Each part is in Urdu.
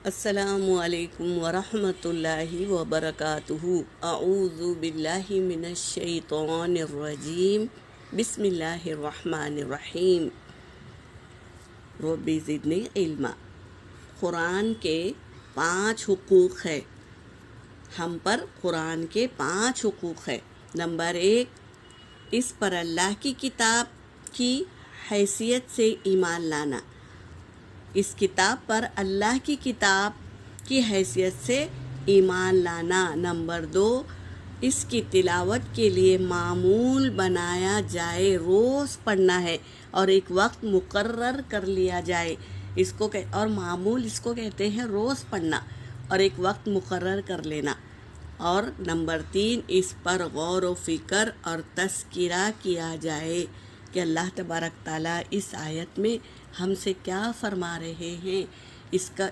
السلام علیکم ورحمۃ اللہ وبرکاتہ۔ اعوذ باللہ من الشیطان الرجیم، بسم اللہ الرحمن الرحیم۔ رب زدنی علما۔ قرآن کے 5 حقوق ہے، ہم پر قرآن کے 5 حقوق ہے۔ نمبر 1، اس پر اللہ کی کتاب کی حیثیت سے ایمان لانا، اس کتاب پر اللہ کی کتاب کی حیثیت سے ایمان لانا۔ نمبر 2، اس کی تلاوت کے لیے معمول بنایا جائے، روز پڑھنا ہے اور ایک وقت مقرر کر لیا جائے، اور معمول اس کو کہتے ہیں روز پڑھنا اور ایک وقت مقرر کر لینا۔ اور نمبر 3، اس پر غور و فکر اور تذکرہ کیا جائے کہ اللہ تبارک تعالیٰ اس آیت میں ہم سے کیا فرما رہے ہیں،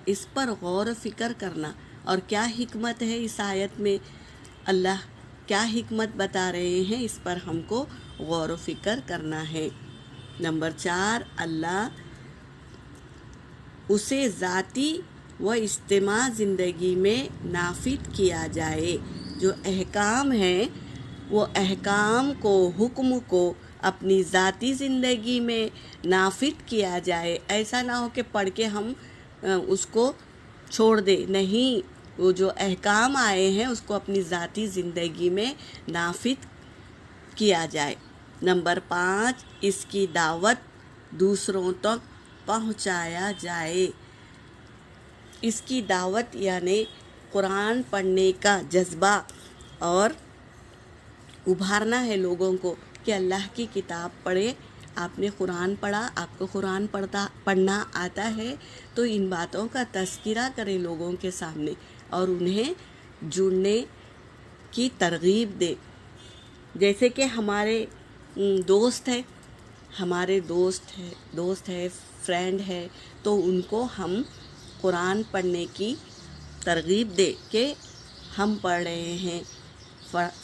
اس پر غور و فکر کرنا، اور کیا حکمت ہے اس آیت میں، اللہ کیا حکمت بتا رہے ہیں، اس پر ہم کو غور و فکر کرنا ہے۔ نمبر 4، اللہ اسے ذاتی و اجتماعی زندگی میں نافذ کیا جائے، جو احکام ہیں وہ احکام کو، حکم کو اپنی ذاتی زندگی میں نافذ کیا جائے۔ ایسا نہ ہو کہ پڑھ کے ہم اس کو چھوڑ دیں، نہیں، وہ جو احکام آئے ہیں اس کو اپنی ذاتی زندگی میں نافذ کیا جائے۔ نمبر 5، اس کی دعوت دوسروں تک پہنچایا جائے۔ اس کی دعوت یعنی قرآن پڑھنے کا جذبہ اور ابھارنا ہے لوگوں کو کہ اللہ کی کتاب پڑھے۔ آپ نے قرآن پڑھا، آپ کو قرآن پڑھنا آتا ہے تو ان باتوں کا تذکرہ کریں لوگوں کے سامنے اور انہیں جڑنے کی ترغیب دے۔ جیسے کہ ہمارے دوست ہے، فرینڈ ہے، تو ان کو ہم قرآن پڑھنے کی ترغیب دے کہ ہم پڑھ رہے ہیں،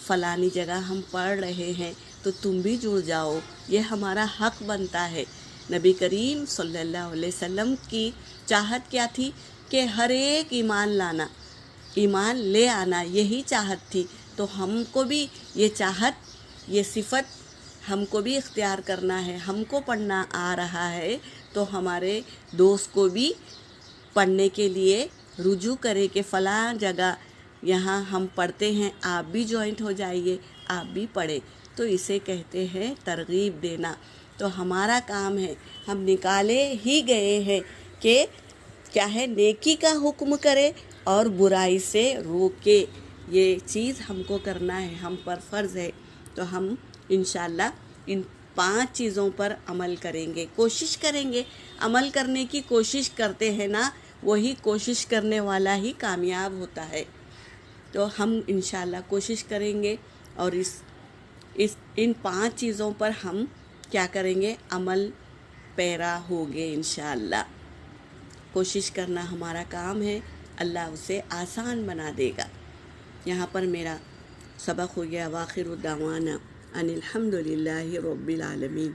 فلانی جگہ ہم پڑھ رہے ہیں تو تم بھی جڑ جاؤ، یہ ہمارا حق بنتا ہے۔ نبی کریم صلی اللہ علیہ وسلم کی چاہت کیا تھی کہ ہر ایک ایمان لے آنا، یہی چاہت تھی، تو ہم کو بھی یہ چاہت، یہ صفت ہم کو بھی اختیار کرنا ہے۔ ہم کو پڑھنا آ رہا ہے تو ہمارے دوست کو بھی پڑھنے کے لیے رجوع کرے کہ فلاں جگہ یہاں ہم پڑھتے ہیں، آپ بھی جوائنٹ ہو جائیے، آپ بھی پڑھیں، تو اسے کہتے ہیں ترغیب دینا۔ تو ہمارا کام ہے، ہم نکالے ہی گئے ہیں کہ کیا ہے، نیکی کا حکم کرے اور برائی سے روکے، یہ چیز ہم کو کرنا ہے، ہم پر فرض ہے۔ تو ہم انشاءاللہ ان 5 چیزوں پر عمل کریں گے، کوشش کریں گے، عمل کرنے کی کوشش کرتے ہیں نا، وہی کوشش کرنے والا ہی کامیاب ہوتا ہے۔ تو ہم انشاءاللہ کوشش کریں گے اور ان 5 چیزوں پر ہم کیا کریں گے، عمل پیرا ہوگے انشاءاللہ۔ کوشش کرنا ہمارا کام ہے، اللہ اسے آسان بنا دے گا۔ یہاں پر میرا سبق ہو گیا، وآخر دعوانا ان الحمد للہ رب العالمین۔